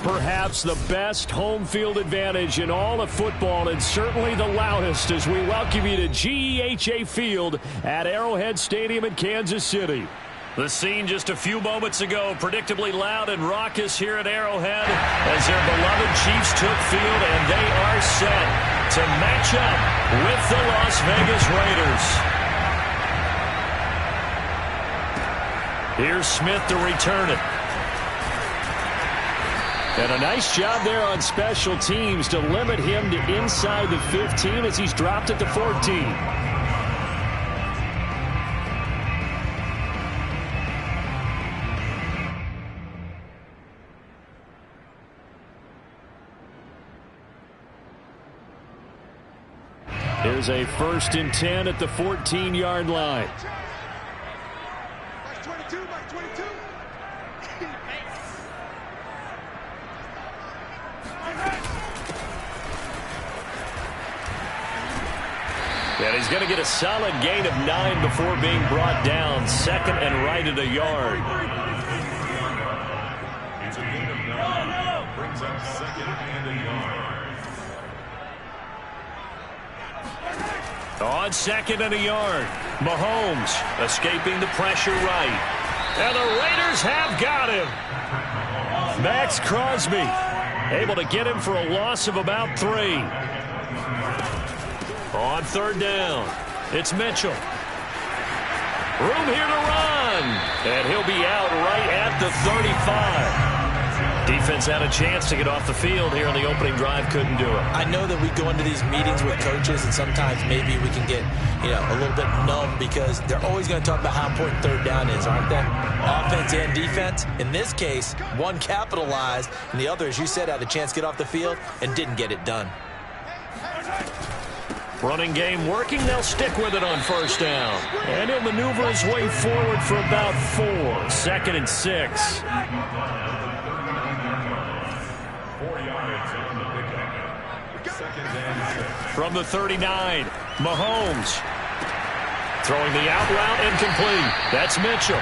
perhaps the best home field advantage in all of football, and certainly the loudest, as we welcome you to GEHA Field at Arrowhead Stadium in Kansas City. The scene just a few moments ago, predictably loud and raucous here at Arrowhead as their beloved Chiefs took field, and they are set to match up with the Las Vegas Raiders. Here's Smith to return it. And a nice job there on special teams to limit him to inside the 15 as he's dropped it to 14. Here's a 1st and 10 at the 14-yard line. And he's going to get a solid gain of 9 before being brought down. 2nd and right at a yard. It's a gain of 9. Brings up 2nd and a yard. On 2nd and a yard, Mahomes escaping the pressure right. And the Raiders have got him. Max Crosby able to get him for a loss of about 3. On 3rd down, it's Mitchell. Room here to run. And he'll be out right at the 35. Defense had a chance to get off the field here in the opening drive. Couldn't do it. I know that we go into these meetings with coaches, and sometimes maybe we can get, a little bit numb because they're always going to talk about how important 3rd down is, aren't they? Offense and defense. In this case, one capitalized, and the other, as you said, had a chance to get off the field and didn't get it done. Running game working. They'll stick with it on 1st down. And he'll maneuver his way forward for about 4. 2nd and 6. 4 yards on the pickup. 2nd and 6. From the 39, Mahomes. Throwing the out route incomplete. That's Mitchell.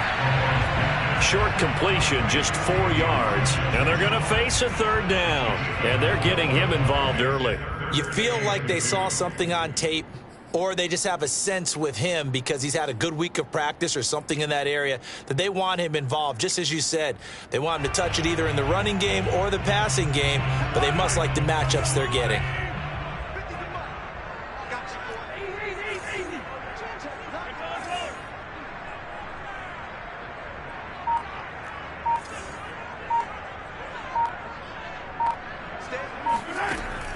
Short completion, just 4 yards. And they're going to face a 3rd down. And they're getting him involved early. You feel like they saw something on tape, or they just have a sense with him because he's had a good week of practice or something in that area that they want him involved. Just as you said, they want him to touch it either in the running game or the passing game, but they must like the matchups they're getting.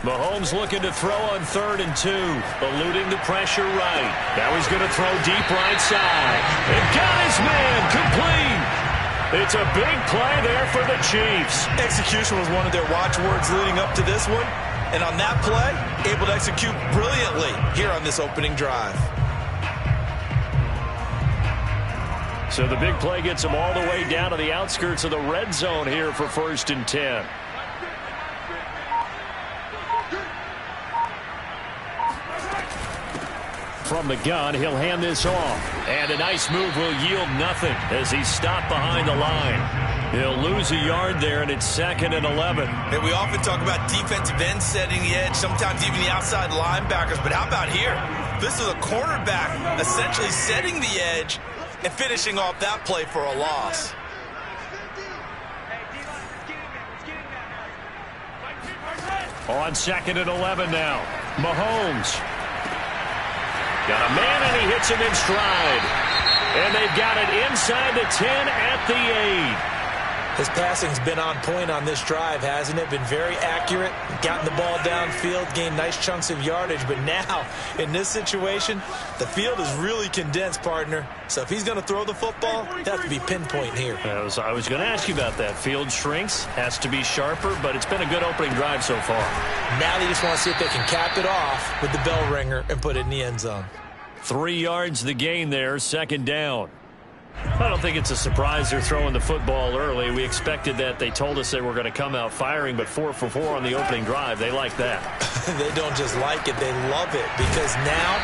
Mahomes looking to throw on 3rd and 2, eluding the pressure right. Now he's going to throw deep right side. And got his man complete. It's a big play there for the Chiefs. Execution was one of their watchwords leading up to this one. And on that play, able to execute brilliantly here on this opening drive. So the big play gets him all the way down to the outskirts of the red zone here for 1st and 10. From the gun, he'll hand this off. And a nice move will yield nothing as he's stopped behind the line. He'll lose a yard there, and it's 2nd and 11. And we often talk about defensive ends setting the edge, sometimes even the outside linebackers. But how about here? This is a cornerback essentially setting the edge and finishing off that play for a loss. On 2nd and 11 now, Mahomes. Got a man, and he hits him in stride. And they've got it inside the 10 at the 8. His passing's been on point on this drive, hasn't it? Been very accurate, gotten the ball downfield, gained nice chunks of yardage. But now, in this situation, the field is really condensed, partner. So if he's going to throw the football, it has to be pinpoint here. I was going to ask you about that. Field shrinks, has to be sharper, but it's been a good opening drive so far. Now they just want to see if they can cap it off with the bell ringer and put it in the end zone. 3 yards the gain there, 2nd down. I don't think it's a surprise they're throwing the football early. We expected that. They told us they were going to come out firing, but 4 for 4 on the opening drive. They like that. They don't just like it, they love it, because now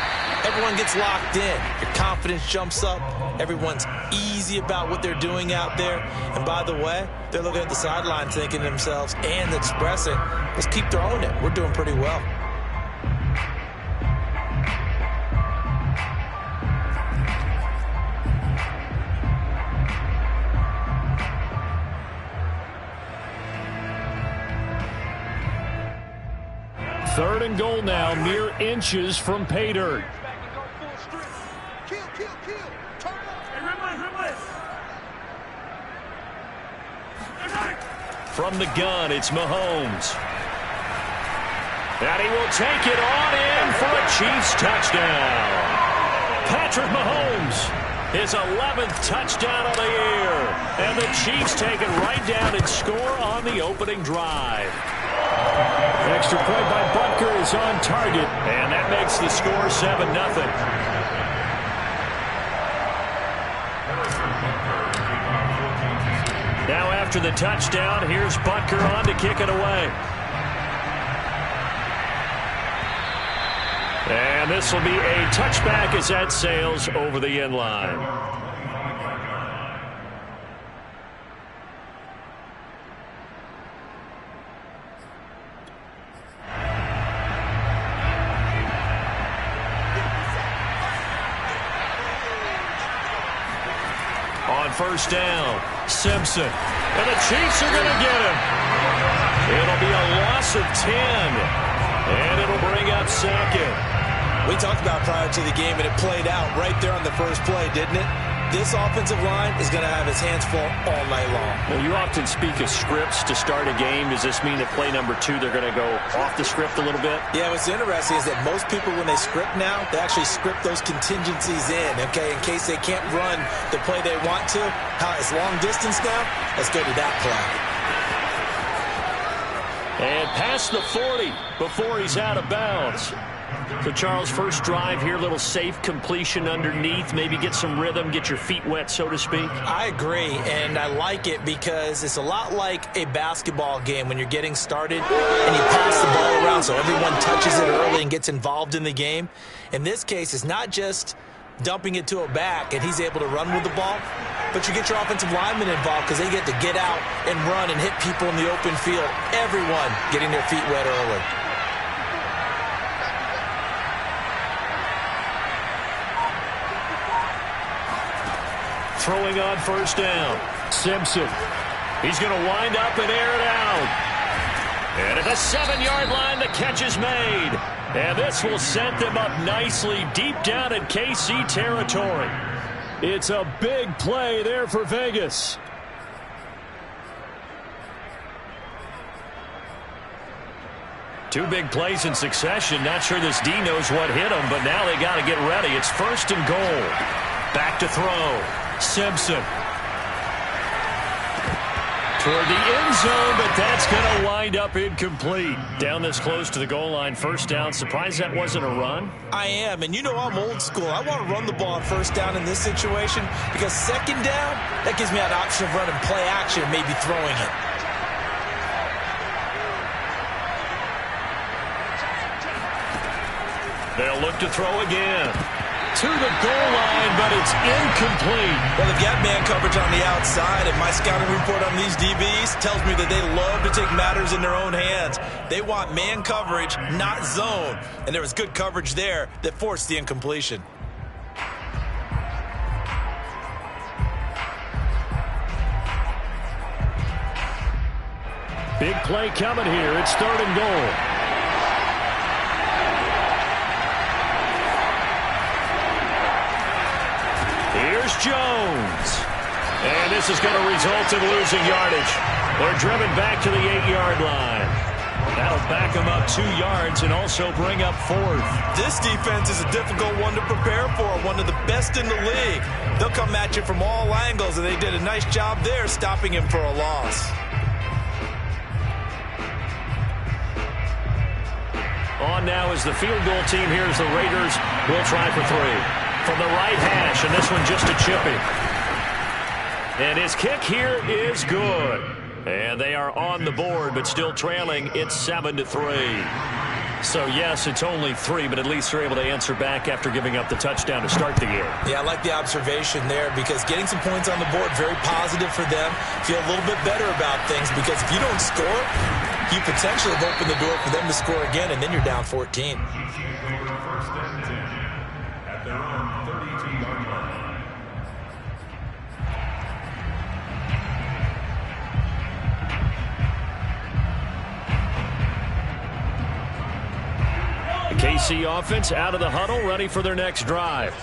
everyone gets locked in. Your confidence jumps up. Everyone's easy about what they're doing out there. And by the way, they're looking at the sideline thinking to themselves and expressing, let's keep throwing it. We're doing pretty well. Third and goal now, mere inches from pay dirt. From the gun, it's Mahomes. And he will take it on in for a Chiefs touchdown. Patrick Mahomes, his 11th touchdown of the year. And the Chiefs take it right down and score on the opening drive. Extra point by Butker is on target, and that makes the score 7-0. Now after the touchdown, here's Butker on to kick it away. And this will be a touchback as that sails over the end line. On first down, Simpson. And the Chiefs are going to get him. It'll be a loss of 10. And it'll bring up second. We talked about prior to the game, and it played out right there on the first play, didn't it? This offensive line is going to have his hands full all night long. Well, you often speak of scripts to start a game. Does this mean that play number 2, they're going to go off the script a little bit? Yeah, what's interesting is that most people, when they script now, they actually script those contingencies in, okay, in case they can't run the play they want to. How it's long distance now? Let's go to that play. And past the 40 before he's out of bounds. So, Charles, first drive here, little safe completion underneath. Maybe get some rhythm, get your feet wet, so to speak. I agree, and I like it because it's a lot like a basketball game when you're getting started and you pass the ball around so everyone touches it early and gets involved in the game. In this case, it's not just dumping it to a back and he's able to run with the ball, but you get your offensive linemen involved because they get to get out and run and hit people in the open field. Everyone getting their feet wet early. Throwing on first down, Simpson. He's going to wind up and air it out. And at the 7-yard line, the catch is made. And this will set them up nicely deep down in KC territory. It's a big play there for Vegas. Two big plays in succession. Not sure this D knows what hit him, but now they got to get ready. It's first and goal. Back to throw. Simpson. Toward the end zone, but that's going to wind up incomplete. Down this close to the goal line, first down. Surprised that wasn't a run? I am, and you know I'm old school. I want to run the ball on first down in this situation because second down, that gives me that option of running play action, maybe throwing it. They'll look to throw again. To the goal line, but it's incomplete. Well, they've got man coverage on the outside, and my scouting report on these DBs tells me that they love to take matters in their own hands. They want man coverage, not zone. And there was good coverage there that forced the incompletion. Big play coming here. It's third and goal. Here's Jones. And this is going to result in losing yardage. They're driven back to the 8-yard line. That'll back them up 2 yards and also bring up fourth. This defense is a difficult one to prepare for, one of the best in the league. They'll come at you from all angles, and they did a nice job there stopping him for a loss. On now is the field goal team here as the Raiders will try for 3. From the right hash, and this one just a chippy. And his kick here is good. And they are on the board, but still trailing. It's 7-3. So, yes, it's only 3, but at least they're able to answer back after giving up the touchdown to start the game. Yeah, I like the observation there because getting some points on the board, very positive for them. Feel a little bit better about things because if you don't score, you potentially have opened the door for them to score again, and then you're down 14. First and 10 at their own 32-yard line. KC offense out of the huddle, ready for their next drive.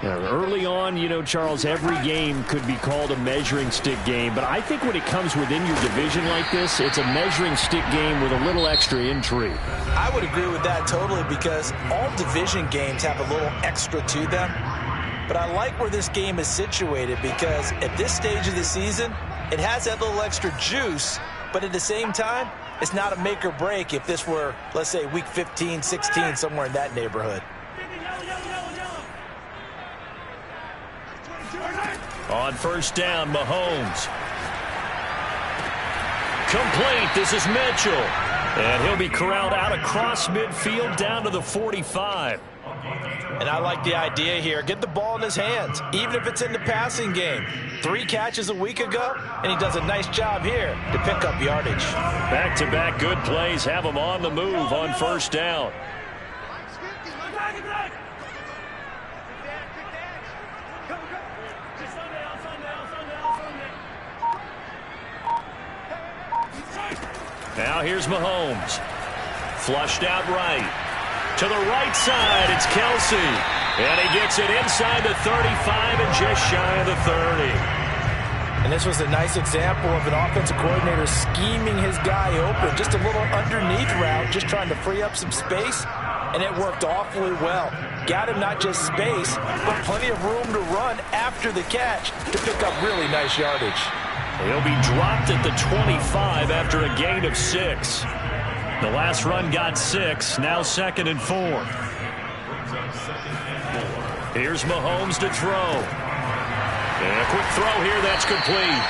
Early on, you know, Charles, every game could be called a measuring stick game, but I think when it comes within your division like this, it's a measuring stick game with a little extra intrigue. I would agree with that totally because all division games have a little extra to them, but I like where this game is situated because at this stage of the season, it has that little extra juice, but at the same time, it's not a make or break if this were, let's say, week 15, 16, somewhere in that neighborhood. On first down, Mahomes. Complete. This is Mitchell. And he'll be corralled out across midfield down to the 45. And I like the idea here. Get the ball in his hands, even if it's in the passing game. 3 catches a week ago, and he does a nice job here to pick up yardage. Back-to-back good plays have him on the move on first down. Now here's Mahomes. Flushed out right. To the right side, it's Kelsey. And he gets it inside the 35 and just shy of the 30. And this was a nice example of an offensive coordinator scheming his guy open. Just a little underneath route, just trying to free up some space. And it worked awfully well. Got him not just space, but plenty of room to run after the catch to pick up really nice yardage. He'll be dropped at the 25 after a gain of 6. The last run got 6, now 2nd and 4. Here's Mahomes to throw. And a quick throw here, that's complete.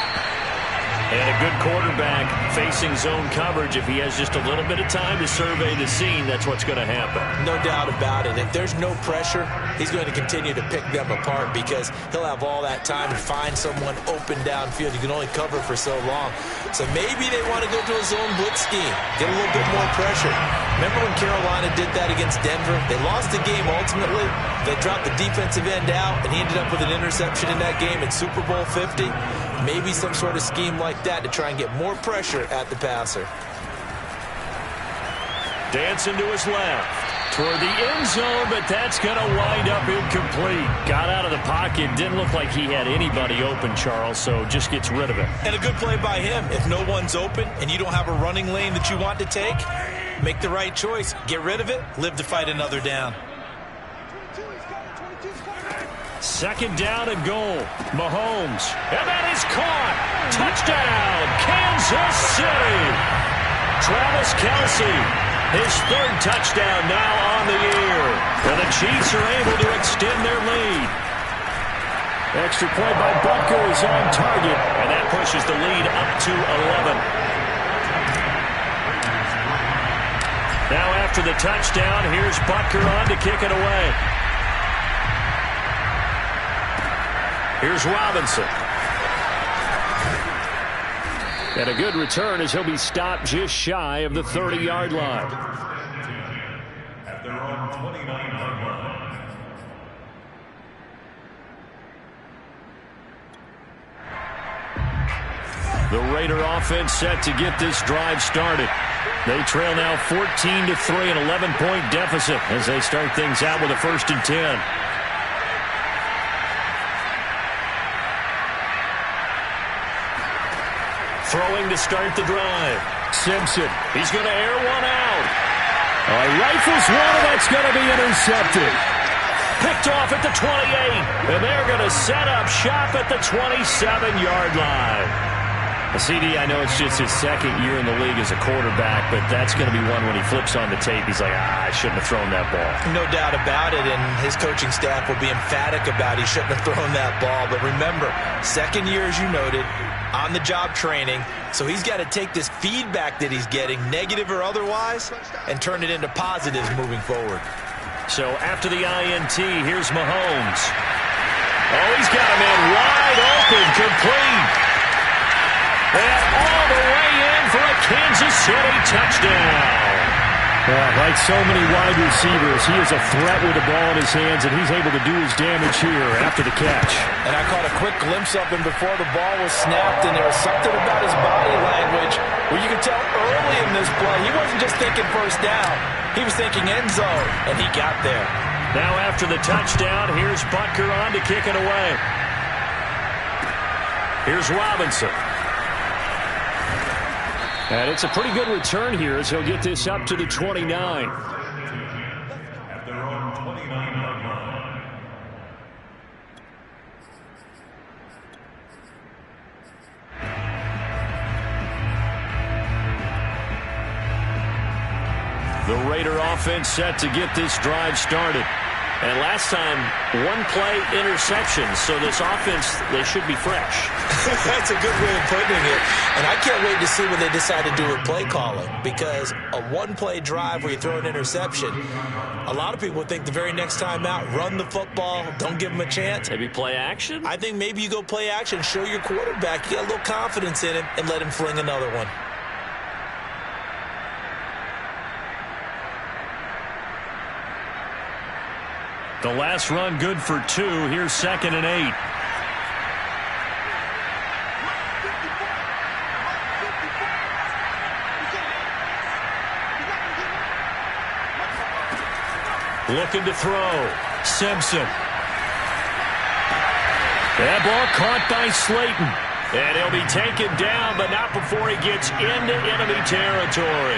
And a good quarterback facing zone coverage. If he has just a little bit of time to survey the scene, that's what's going to happen. No doubt about it. If there's no pressure, he's going to continue to pick them apart because he'll have all that time to find someone open downfield. You can only cover for so long. So maybe they want to go to a zone blitz scheme, get a little bit more pressure. Remember when Carolina did that against Denver? They lost the game ultimately. They dropped the defensive end out, and he ended up with an interception in that game in Super Bowl 50. Maybe some sort of scheme like that to try and get more pressure at the passer. Dancing to his left toward the end zone, but that's going to wind up incomplete. Got out of the pocket. Didn't look like he had anybody open, Charles, so just gets rid of it. And a good play by him. If no one's open and you don't have a running lane that you want to take, make the right choice. Get rid of it. Live to fight another down. 2nd down and goal. Mahomes. And that is caught. Touchdown, Kansas City. Travis Kelce, his 3rd touchdown now on the year. And the Chiefs are able to extend their lead. Extra point by Butker is on target. And that pushes the lead up to 11. Now after the touchdown, here's Butker on to kick it away. Here's Robinson. And a good return as he'll be stopped just shy of the 30-yard line. At their own 29-yard line. The Raider offense set to get this drive started. They trail now 14-3, an 11-point deficit as they start things out with a 1st and 10. Throwing to start the drive. Simpson. He's going to air one out. Rifles one, and that's going to be intercepted. Picked off at the 28. And they're going to set up shop at the 27-yard line. CD, I know it's just his 2nd year in the league as a quarterback, but that's going to be one when he flips on the tape. He's like, I shouldn't have thrown that ball. No doubt about it, and his coaching staff will be emphatic about he shouldn't have thrown that ball. But remember, 2nd year, as you noted, on-the-job training, so he's got to take this feedback that he's getting, negative or otherwise, and turn it into positives moving forward. So after the INT, here's Mahomes. Oh, he's got a man wide open, complete. And all the way in for a Kansas City touchdown. Like so many wide receivers, he is a threat with the ball in his hands, and he's able to do his damage here after the catch. And I caught a quick glimpse of him before the ball was snapped, and there was something about his body language where you could tell early in this play he wasn't just thinking first down. He was thinking end zone, and he got there. Now after the touchdown, here's Butker on to kick it away. Here's Robinson. And it's a pretty good return here as he'll get this up to the 29. At their own 29-yard line. The Raider offense set to get this drive started. And last time, one-play interception. So this offense, they should be fresh. That's a good way of putting it. And I can't wait to see what they decide to do with play calling. Because a one-play drive where you throw an interception, a lot of people think the very next time out, run the football, don't give them a chance. Maybe play action? I think maybe you go play action, show your quarterback you got a little confidence in him, and let him fling another one. The last run good for 2. Here's 2nd and 8. Looking to throw. Simpson. That ball caught by Slayton. And he'll be taken down, but not before he gets into enemy territory.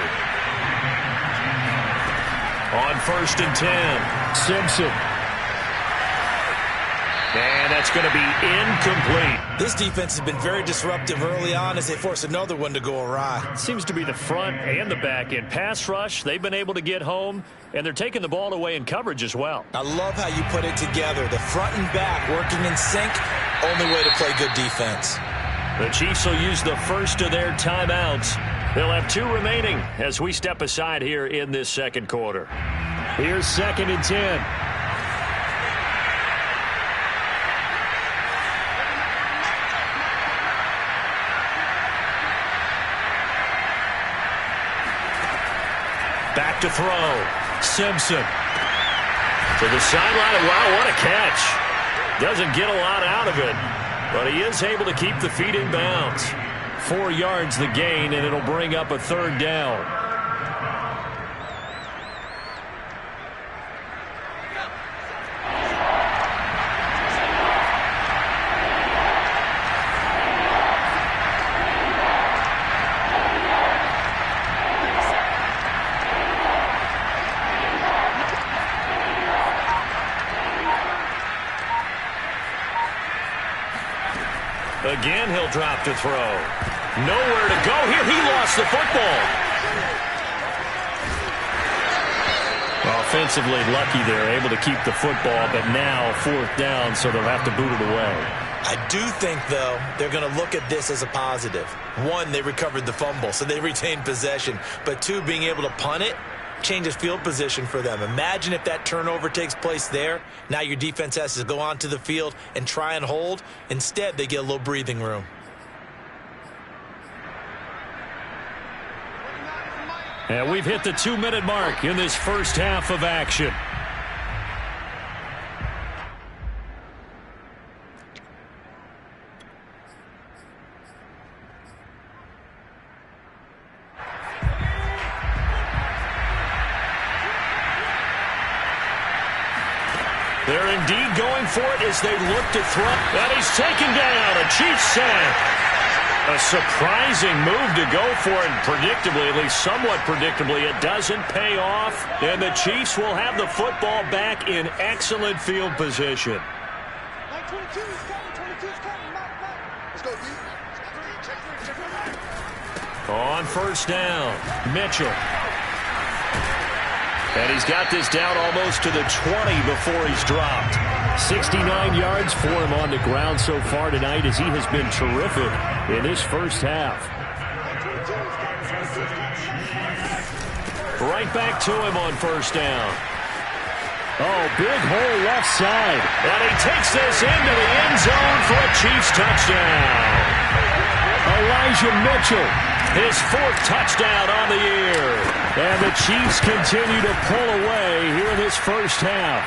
On 1st and 10, Simpson. And that's going to be incomplete. This defense has been very disruptive early on as they force another one to go awry. Seems to be the front and the back end. Pass rush, they've been able to get home, and they're taking the ball away in coverage as well. I love how you put it together. The front and back working in sync, only way to play good defense. The Chiefs will use the first of their timeouts. They'll have 2 remaining as we step aside here in this second quarter. Here's 2nd and 10. Back to throw. Simpson. To the sideline. Wow, what a catch. Doesn't get a lot out of it, but he is able to keep the feet in bounds. 4 yards the gain, and it'll bring up a 3rd down. Again, he'll drop to throw. Nowhere to go here. He lost the football. Offensively lucky they're able to keep the football, but now 4th down, so they'll have to boot it away. I do think, though, they're going to look at this as a positive. 1, they recovered the fumble, so they retained possession. But 2, being able to punt it changes field position for them. Imagine if that turnover takes place there. Now your defense has to go onto the field and try and hold. Instead, they get a little breathing room. And we've hit the 2-minute mark in this first half of action. They're indeed going for it as they look to throw. And he's taken down. A Chiefs sack. A surprising move to go for it. Predictably, at least somewhat predictably, it doesn't pay off. And the Chiefs will have the football back in excellent field position. On 1st down, Mitchell. And he's got this down almost to the 20 before he's dropped. 69 yards for him on the ground so far tonight as he has been terrific. in this first half. Right back to him on first down. Oh, big hole left side. And he takes this into the end zone for a Chiefs touchdown. Elijah Mitchell, his 4th touchdown on the year. And the Chiefs continue to pull away here in this first half.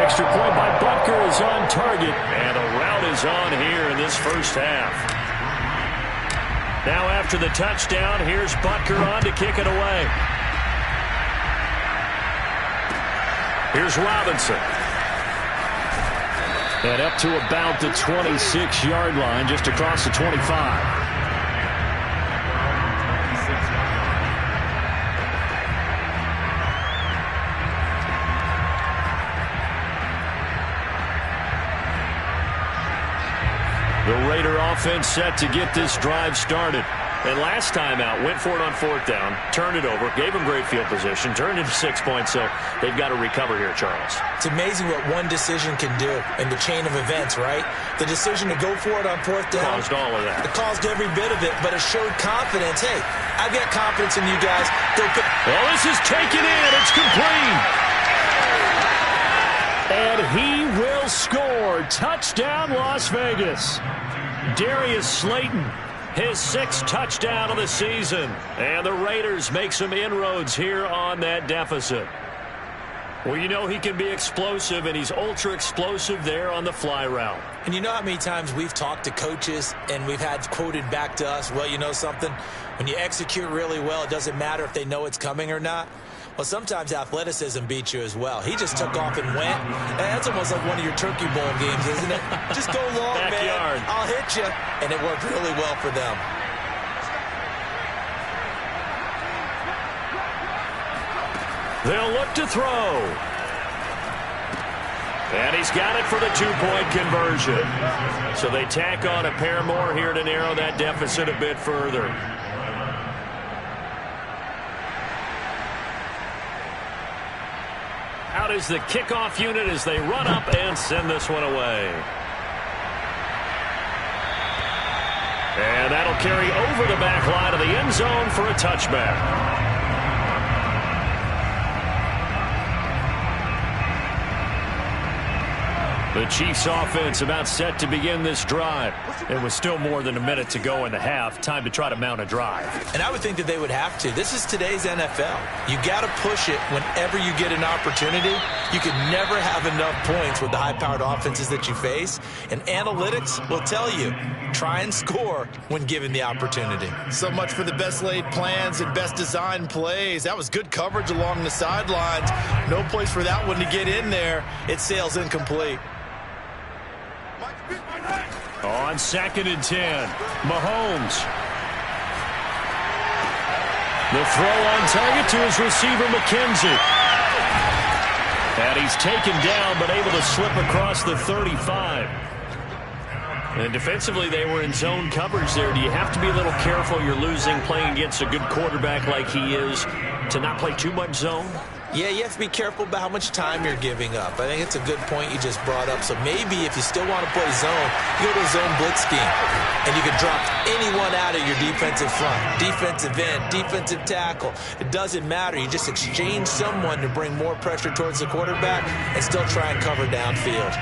Extra point by Butker is on target. And a route is on here in this first half. Now after the touchdown, here's Butker on to kick it away. Here's Robinson. And up to about the 26-yard line, just across the 25. The Raider offense set to get this drive started. And last time out, went for it on 4th down, turned it over, gave them great field position, turned into 6 points, so they've got to recover here, Charles. It's amazing what one decision can do in the chain of events, right? The decision to go for it on 4th down. Caused all of that. It caused every bit of it, but it showed confidence. Hey, I've got confidence in you guys. Go pick. Well, this is taken in. It's complete. And he will score. Touchdown, Las Vegas. Darius Slayton, his 6th touchdown of the season. And the Raiders make some inroads here on that deficit. Well, you know he can be explosive, and he's ultra explosive there on the fly route. And you know how many times we've talked to coaches and we've had quoted back to us, well, you know something? When you execute really well, it doesn't matter if they know it's coming or not. Well, sometimes athleticism beats you as well. He just took off and went. And that's almost like one of your Turkey Bowl games, isn't it? Just go long, Backyard. man. I'll hit you. And it worked really well for them. They'll look to throw. And he's got it for the 2-point conversion. So they tack on a pair more here to narrow that deficit a bit further. Out is the kickoff unit as they run up and send this one away. And that'll carry over the back line of the end zone for a touchback. The Chiefs offense about set to begin this drive. It was still more than a minute to go in the half. Time to try to mount a drive. And I would think that they would have to. This is today's NFL. You got to push it whenever you get an opportunity. You can never have enough points with the high-powered offenses that you face. And analytics will tell you, try and score when given the opportunity. So much for the best laid plans and best designed plays. That was good coverage along the sidelines. No place for that one to get in there. It sails incomplete. On 2nd and 10, Mahomes. The throw on target to his receiver, McKenzie. And he's taken down, but able to slip across the 35. And defensively, they were in zone coverage there. Do you have to be a little careful? You're losing, playing against a good quarterback like he is, to not play too much zone? Yeah, you have to be careful about how much time you're giving up. I think it's a good point you just brought up. So maybe if you still want to play zone, you go to a zone blitz scheme. And you can drop anyone out of your defensive front. Defensive end, defensive tackle. It doesn't matter. You just exchange someone to bring more pressure towards the quarterback and still try and cover downfield.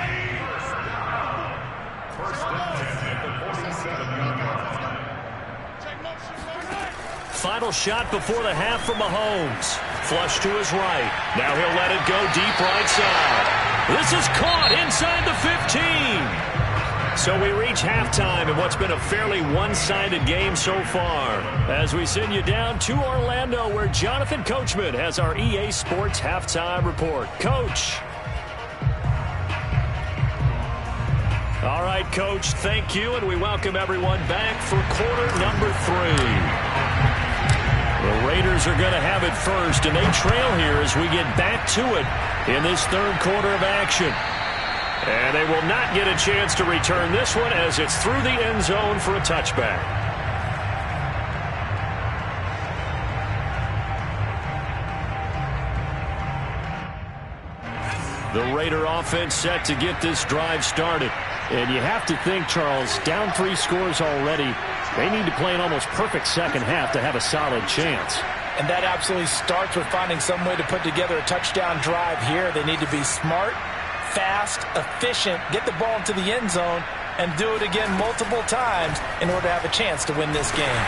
Final shot before the half from Mahomes. Flush to his right. Now he'll let it go deep right side. This is caught inside the 15. So we reach halftime in what's been a fairly one-sided game so far. As we send you down to Orlando, where Jonathan Coachman has our EA Sports halftime report. Coach. All right, Coach, thank you, and we welcome everyone back for quarter number 3. The Raiders are going to have it first, and they trail here as we get back to it in this third quarter of action. And they will not get a chance to return this one as it's through the end zone for a touchback. The Raider offense set to get this drive started. And you have to think, Charles, down 3 scores already. They need to play an almost perfect second half to have a solid chance. And that absolutely starts with finding some way to put together a touchdown drive here. They need to be smart, fast, efficient, get the ball into the end zone, and do it again multiple times in order to have a chance to win this game.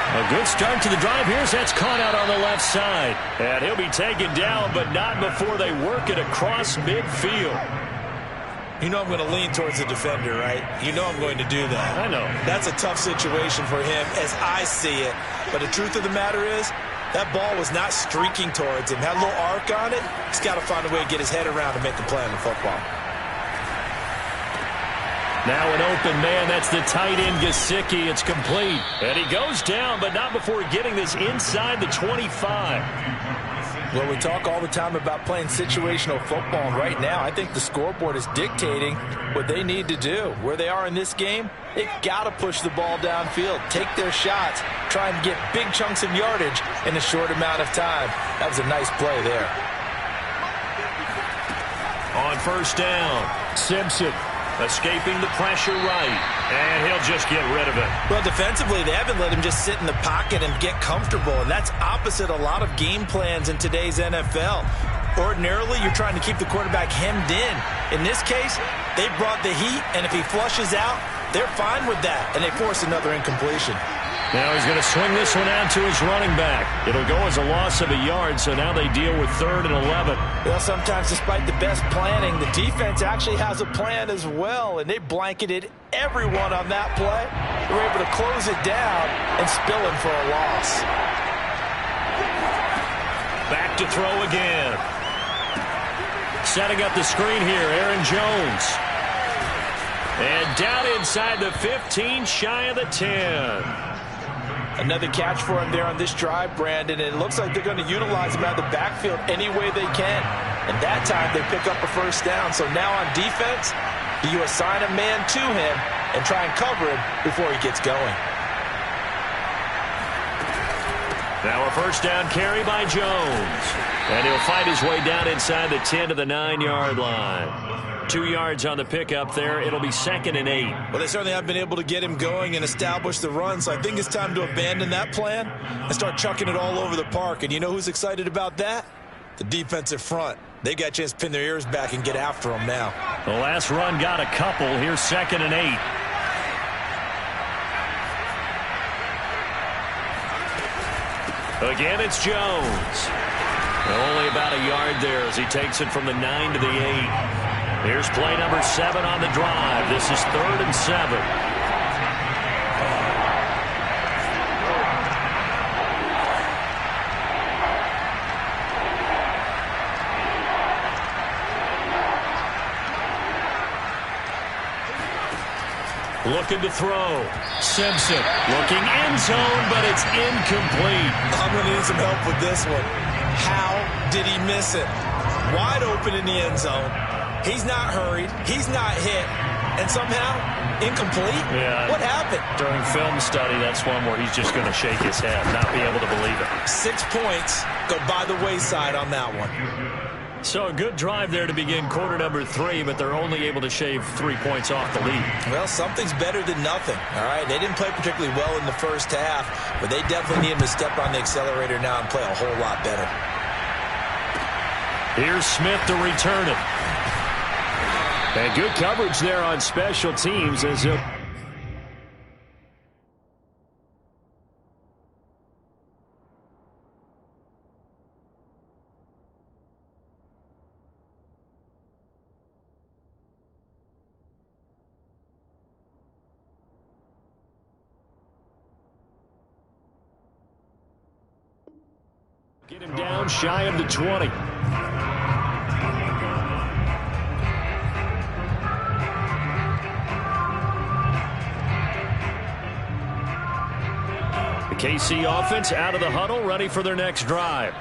A good start to the drive. That's caught out on the left side. And he'll be taken down, but not before they work it across midfield. You know I'm going to lean towards the defender, right? You know I'm going to do that. I know. That's a tough situation for him as I see it. But the truth of the matter is, that ball was not streaking towards him. Had a little arc on it. He's got to find a way to get his head around and make the play on the football. Now an open man. That's the tight end, Gesicki. It's complete. And he goes down, but not before getting this inside the 25. Well, we talk all the time about playing situational football. And right now, I think the scoreboard is dictating what they need to do. Where they are in this game, they've got to push the ball downfield, take their shots, try and get big chunks of yardage in a short amount of time. That was a nice play there. On first down, Simpson escaping the pressure right, and he'll just get rid of it. Well, defensively, they haven't let him just sit in the pocket and get comfortable, and that's opposite a lot of game plans in today's NFL. Ordinarily, you're trying to keep the quarterback hemmed in. In this case, they brought the heat, and if he flushes out, they're fine with that, and they force another incompletion. Now he's going to swing this one out to his running back. It'll go as a loss of a yard, so now they deal with 3rd and 11. Well, sometimes despite the best planning, the defense actually has a plan as well, and they blanketed everyone on that play. They were able to close it down and spill it for a loss. Back to throw again. Setting up the screen here, Aaron Jones. And down inside the 15, shy of the 10. Another catch for him there on this drive, Brandon. And it looks like they're going to utilize him out of the backfield any way they can. And that time they pick up a first down. So now on defense, do you assign a man to him and try and cover him before he gets going? Now a first down carry by Jones. And he'll fight his way down inside the 10 to the 9-yard line. 2 yards on the pickup there. It'll be 2nd and 8. Well, they certainly have been able to get him going and establish the run, so I think it's time to abandon that plan and start chucking it all over the park. And you know who's excited about that? The defensive front. They got a chance to pin their ears back and get after him now. The last run got a couple. Here's 2nd and 8. Again, it's Jones. Only about a yard there as he takes it from the 9 to the 8. Here's play number 7 on the drive. This is 3rd and 7. Looking to throw. Simpson looking end zone, but it's incomplete. I'm going to need some help with this one. How did he miss it? Wide open in the end zone. He's not hurried. He's not hit. And somehow, incomplete? Yeah. What happened? During film study, that's one where he's just going to shake his head, not be able to believe it. 6 points go by the wayside on that one. So a good drive there to begin quarter number 3, but they're only able to shave 3 points off the lead. Well, something's better than nothing, all right? They didn't play particularly well in the first half, but they definitely need him to step on the accelerator now and play a whole lot better. Here's Smith to return it. And good coverage there on special teams as he'll... Get him down shy of the 20. The KC offense out of the huddle, ready for their next drive.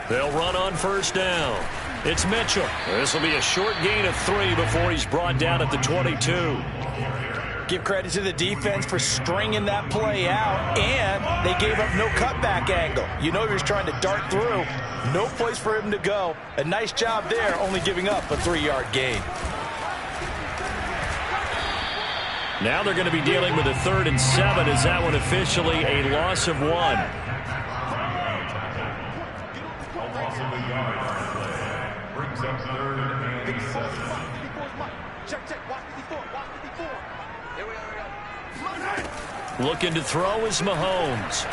They'll run on first down. It's Mitchell. This will be a short gain of 3 before he's brought down at the 22. Give credit to the defense for stringing that play out, and they gave up no cutback angle. You know he was trying to dart through. No place for him to go. A nice job there, only giving up a 3-yard gain. Now they're going to be dealing with a 3rd and 7. Is that one officially a loss of 1? A loss of a yard on the play. Brings up 3rd and 7. Looking to throw is Mahomes.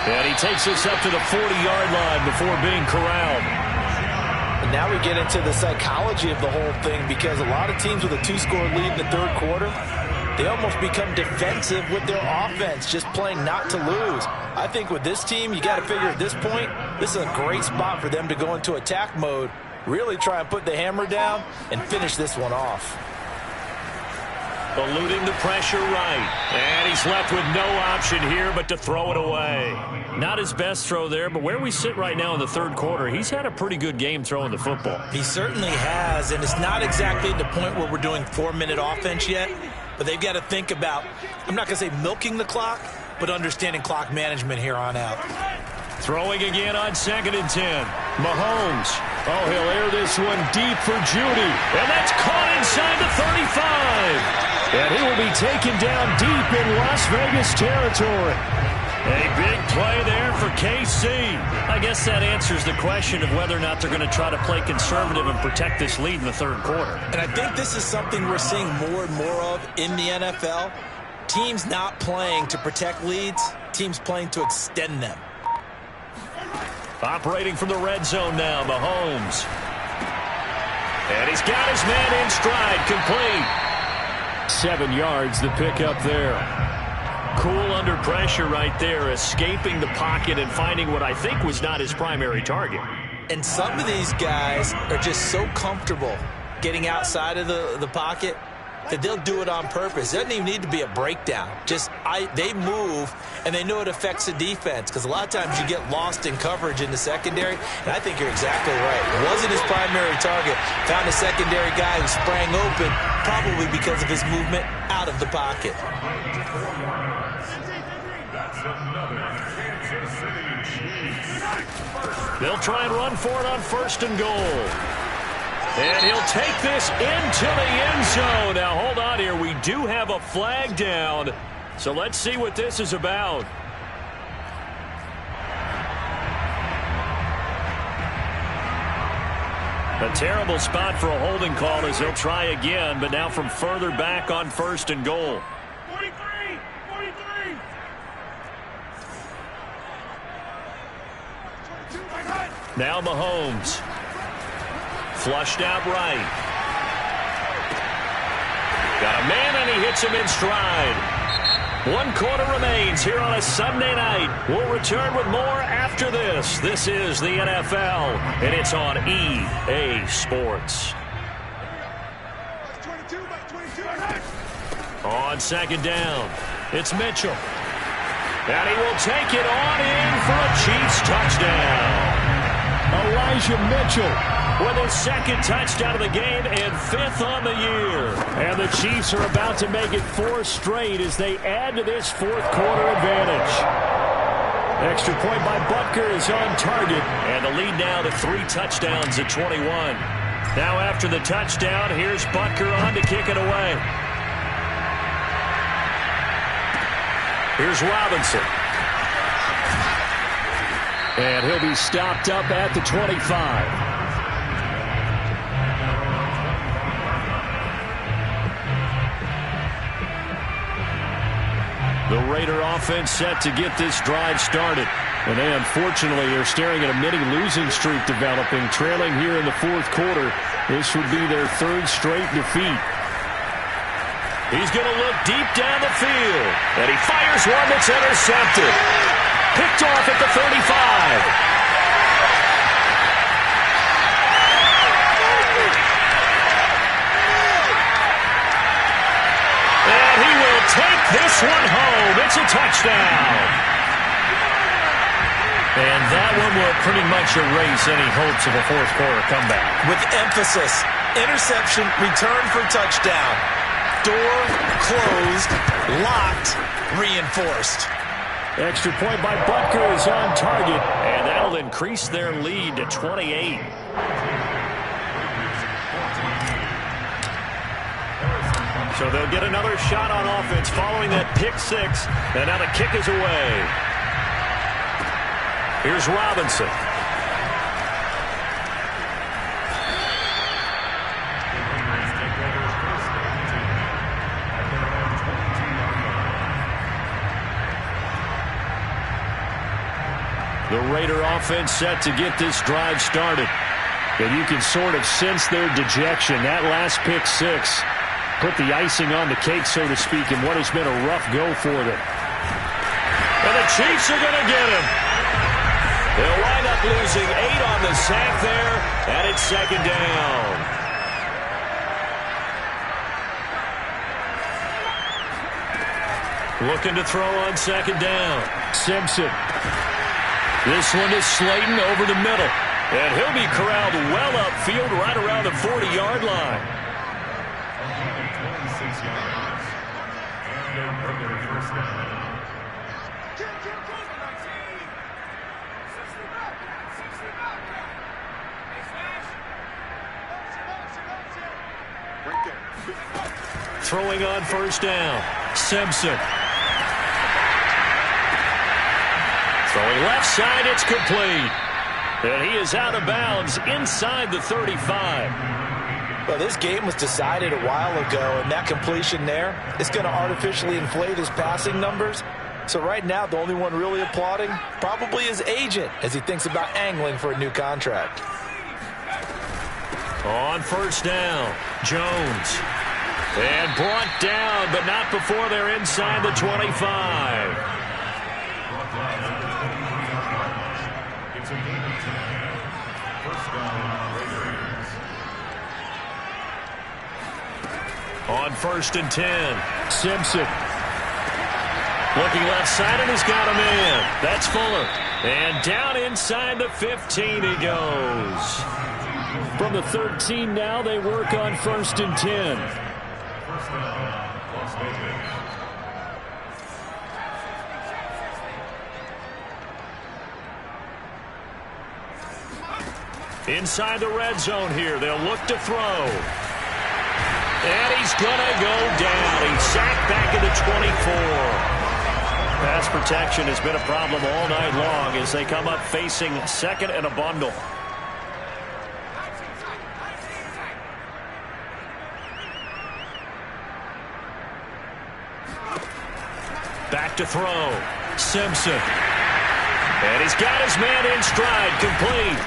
And he takes us up to the 40-yard line before being corralled. And now we get into the psychology of the whole thing, because a lot of teams with a 2-score lead in the 3rd quarter, they almost become defensive with their offense, just playing not to lose. I think with this team, you got to figure at this point, this is a great spot for them to go into attack mode, really try and put the hammer down and finish this one off. Eluding the pressure right. And he's left with no option here but to throw it away. Not his best throw there, but where we sit right now in the 3rd quarter, he's had a pretty good game throwing the football. He certainly has, and it's not exactly the point where we're doing 4-minute offense yet, but they've got to think about, I'm not going to say milking the clock, but understanding clock management here on out. Throwing again on 2nd and 10. Mahomes. Oh, he'll air this one deep for Judy. And that's caught inside the 35. And he will be taken down deep in Las Vegas territory. A big play there for KC. I guess that answers the question of whether or not they're going to try to play conservative and protect this lead in the 3rd quarter. And I think this is something we're seeing more and more of in the NFL. Teams not playing to protect leads, teams playing to extend them. Operating from the red zone now, Mahomes. And he's got his man in stride, complete. 7 yards, the pickup there. Cool under pressure right there, escaping the pocket and finding what I think was not his primary target. And some of these guys are just so comfortable getting outside of the pocket that they'll do it on purpose. It doesn't even need to be a breakdown. They move, and they know it affects the defense, because a lot of times you get lost in coverage in the secondary, and I think you're exactly right. It wasn't his primary target. Found a secondary guy who sprang open, probably because of his movement out of the pocket. They'll try and run for it on 1st and goal. And he'll take this into the end zone. Now, hold on here. We do have a flag down. So let's see what this is about. A terrible spot for a holding call as he'll try again, but now from further back on 1st and goal. 43! Now Mahomes. Flushed out right. Got a man, and he hits him in stride. 1 quarter remains here on a Sunday night. We'll return with more after this. This is the NFL, and it's on EA Sports. On 2nd down, it's Mitchell. And he will take it on in for a Chiefs touchdown. Elijah Mitchell with his 2nd touchdown of the game and 5th on the year. And the Chiefs are about to make it 4 straight as they add to this 4th quarter advantage. Extra point by Butker is on target, and the lead now to 3 touchdowns at 21. Now after the touchdown, here's Butker on to kick it away. Here's Robinson. And he'll be stopped up at the 25. The Raider offense set to get this drive started. And they unfortunately are staring at a mini losing streak developing, trailing here in the 4th quarter. This would be their 3rd straight defeat. He's going to look deep down the field. And he fires one that's intercepted. Picked off at the 35. And he will take this one home. It's a touchdown. And that one will pretty much erase any hopes of a 4th quarter comeback. With emphasis, interception, return for touchdown. Door closed, locked, reinforced. Extra point by Butker is on target, and that'll increase their lead to 28. So they'll get another shot on offense following that pick six, and now the kick is away. Here's Robinson. The Raider offense set to get this drive started. And you can sort of sense their dejection. That last pick six put the icing on the cake, so to speak, in what has been a rough go for them. And the Chiefs are going to get him. They'll wind up losing 8 on the sack there, and it's second down. Looking to throw on second down. Simpson. This one is Slayton over the middle. And he'll be corralled well upfield right around the 40-yard line. 26 yards. And a regular first down. Throwing on first down. Simpson. Throwing left side, it's complete. And he is out of bounds inside the 35. Well, this game was decided a while ago, and that completion there is going to artificially inflate his passing numbers. So right now, the only one really applauding probably his agent as he thinks about angling for a new contract. On first down, Jones. And brought down, but not before they're inside the 25. On first and 10, Simpson. Looking left side, and he's got a man. That's Fuller. And down inside the 15 he goes. From the 13 now, they work on first and 10. First down, Las Vegas. Inside the red zone here, they'll look to throw. And he's going to go down. He's sacked back at the 24. Pass protection has been a problem all night long as they come up facing second and a bundle. Back to throw. Simpson. And he's got his man in stride, complete.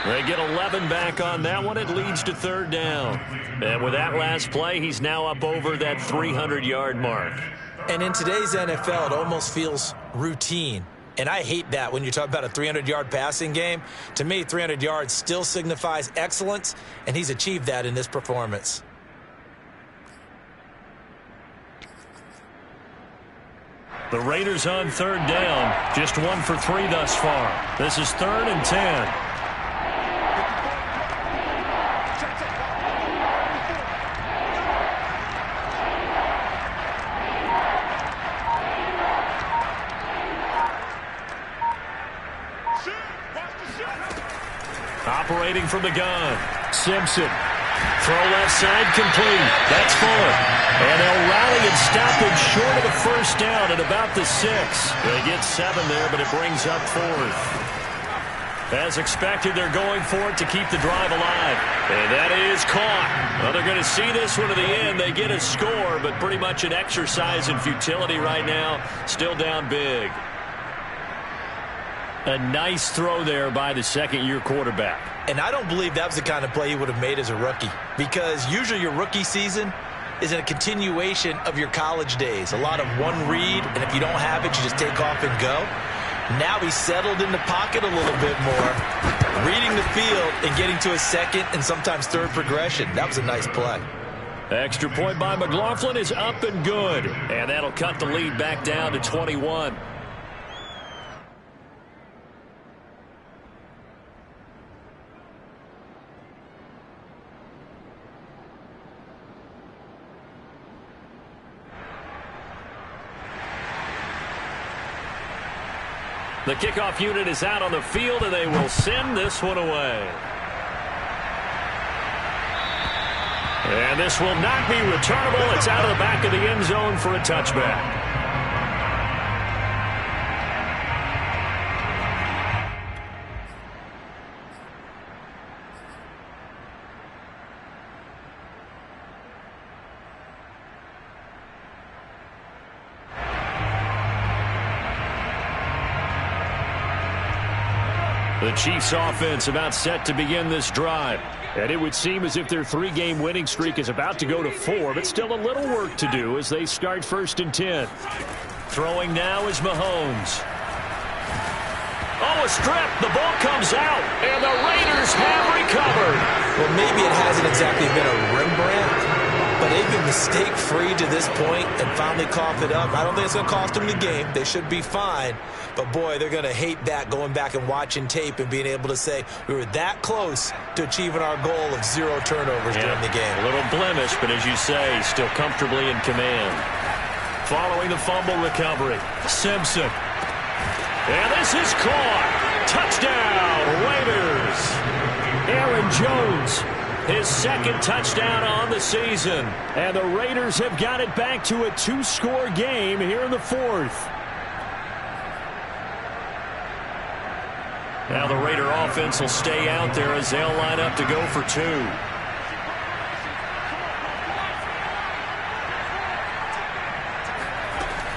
They get 11 back on that one. It leads to third down. And with that last play, he's now up over that 300-yard mark. And in today's NFL, it almost feels routine. And I hate that when you talk about a 300-yard passing game. To me, 300 yards still signifies excellence, and he's achieved that in this performance. The Raiders on third down. Just 1 for 3 thus far. This is third and 10. Operating from the gun. Simpson. Throw left side complete. That's Fuller. And they'll rally and stop him short of the first down at about the 6. They get 7 there, but it brings up 4th. As expected, they're going for it to keep the drive alive. And that is caught. Well, they're going to see this one to the end. They get a score, but pretty much an exercise in futility right now. Still down big. A nice throw there by the second-year quarterback. And I don't believe that was the kind of play he would have made as a rookie, because usually your rookie season is a continuation of your college days. A lot of one read, and if you don't have it, you just take off and go. Now he's settled in the pocket a little bit more, reading the field and getting to a second and sometimes third progression. That was a nice play. Extra point by McLaughlin is up and good, and that'll cut the lead back down to 21. The kickoff unit is out on the field, and they will send this one away. And this will not be returnable. It's out of the back of the end zone for a touchback. The Chiefs offense about set to begin this drive. And it would seem as if their 3-game winning streak is about to go to 4, but still a little work to do as they start 1st and 10. Throwing now is Mahomes. Oh, a strip. The ball comes out, and the Raiders have recovered. Well, maybe it hasn't exactly been a Rembrandt, but they've been mistake-free to this point and finally coughed it up. I don't think it's going to cost them the game. They should be fine. But, boy, they're going to hate that, going back and watching tape and being able to say we were that close to achieving our goal of 0 turnovers during the game. A little blemish, but as you say, still comfortably in command. Following the fumble recovery, Simpson. And this is caught. Touchdown, Raiders. Aaron Jones, his 2nd touchdown on the season. And the Raiders have got it back to a 2-score game here in the 4th. Now the Raider offense will stay out there as they'll line up to go for 2.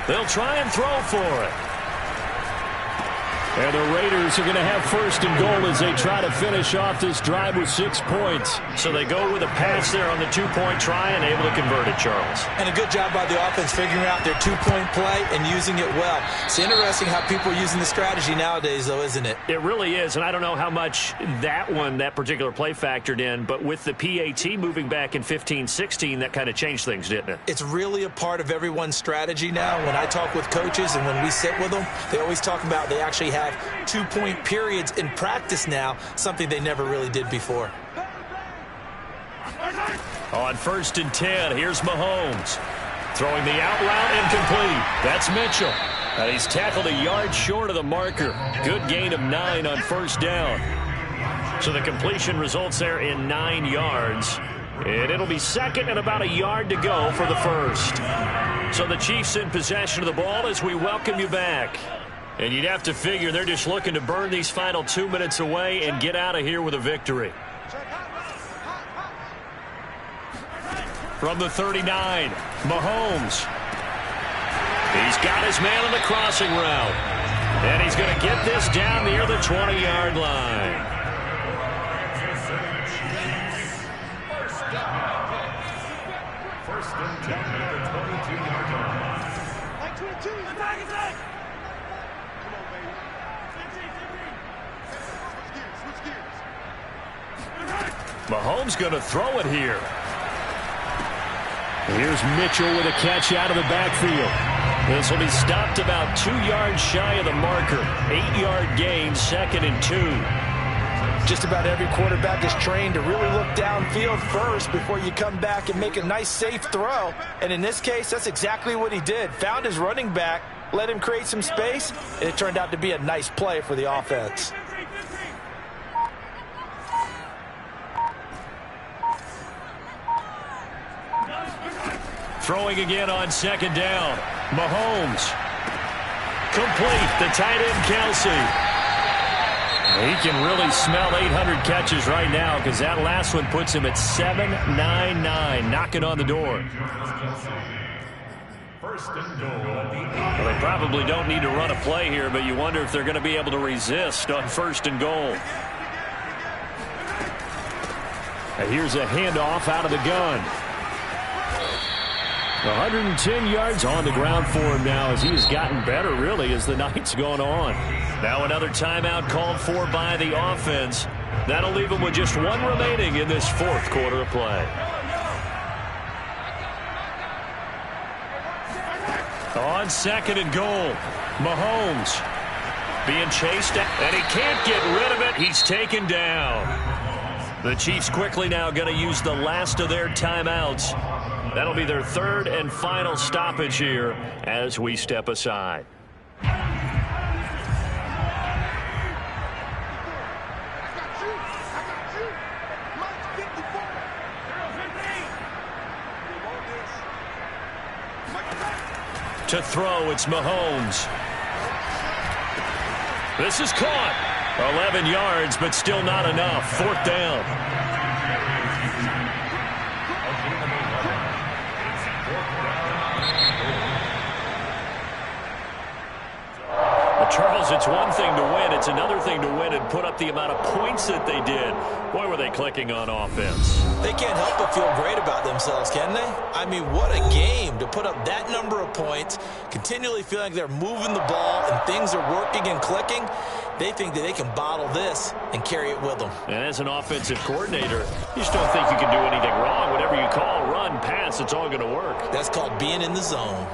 They'll try and throw for it. And the Raiders are going to have 1st and goal as they try to finish off this drive with 6 points. So they go with a pass there on the 2-point try and able to convert it, Charles. And a good job by the offense figuring out their 2-point play and using it well. It's interesting how people are using the strategy nowadays, though, isn't it? It really is, and I don't know how much that particular play factored in, but with the PAT moving back in 15-16, that kind of changed things, didn't it? It's really a part of everyone's strategy now. When I talk with coaches and when we sit with them, they always talk about they actually have 2-point periods in practice now, something they never really did before. On 1st and 10, here's Mahomes. Throwing the out route incomplete. That's Mitchell. And he's tackled a yard short of the marker. Good gain of 9 on 1st down. So the completion results there in 9 yards. And it'll be 2nd and about a yard to go for the 1st. So the Chiefs in possession of the ball as we welcome you back. And you'd have to figure they're just looking to burn these final 2 minutes away and get out of here with a victory. From the 39, Mahomes. He's got his man on the crossing route. And he's going to get this down near the 20-yard line. First and 10 at the 22-yard line. Mahomes going to throw it here. Here's Mitchell with a catch out of the backfield. This will be stopped about 2 yards shy of the marker. 8-yard gain, 2nd and 2. Just about every quarterback is trained to really look downfield first before you come back and make a nice, safe throw. And in this case, that's exactly what he did. Found his running back, let him create some space, and it turned out to be a nice play for the offense. Throwing again on 2nd down. Mahomes. Complete. The tight end, Kelsey. He can really smell 800 catches right now because that last one puts him at 799, knocking on the door. First and goal at the 8. Well, they probably don't need to run a play here, but you wonder if they're going to be able to resist on 1st and goal. And here's a handoff out of the gun. 110 yards on the ground for him now as he has gotten better, really, as the night's gone on. Now another timeout called for by the offense. That'll leave him with just 1 remaining in this 4th quarter of play. On 2nd and goal, Mahomes being chased, and he can't get rid of it. He's taken down. The Chiefs quickly now going to use the last of their timeouts. That'll be their 3rd and final stoppage here as we step aside. To throw, it's Mahomes. This is caught. 11 yards, but still not enough. 4th down. Charles, it's one thing to win. It's another thing to win and put up the amount of points that they did. Boy, were they clicking on offense. They can't help but feel great about themselves, can they? I mean, what a game to put up that number of points, continually feeling like they're moving the ball and things are working and clicking. They think that they can bottle this and carry it with them. And as an offensive coordinator, you just don't think you can do anything wrong. Whatever you call, run, pass, it's all going to work. That's called being in the zone.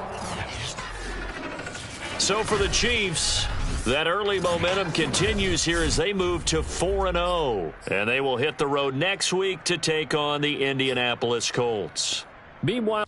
So for the Chiefs, that early momentum continues here as they move to 4-0. And they will hit the road next week to take on the Indianapolis Colts. Meanwhile...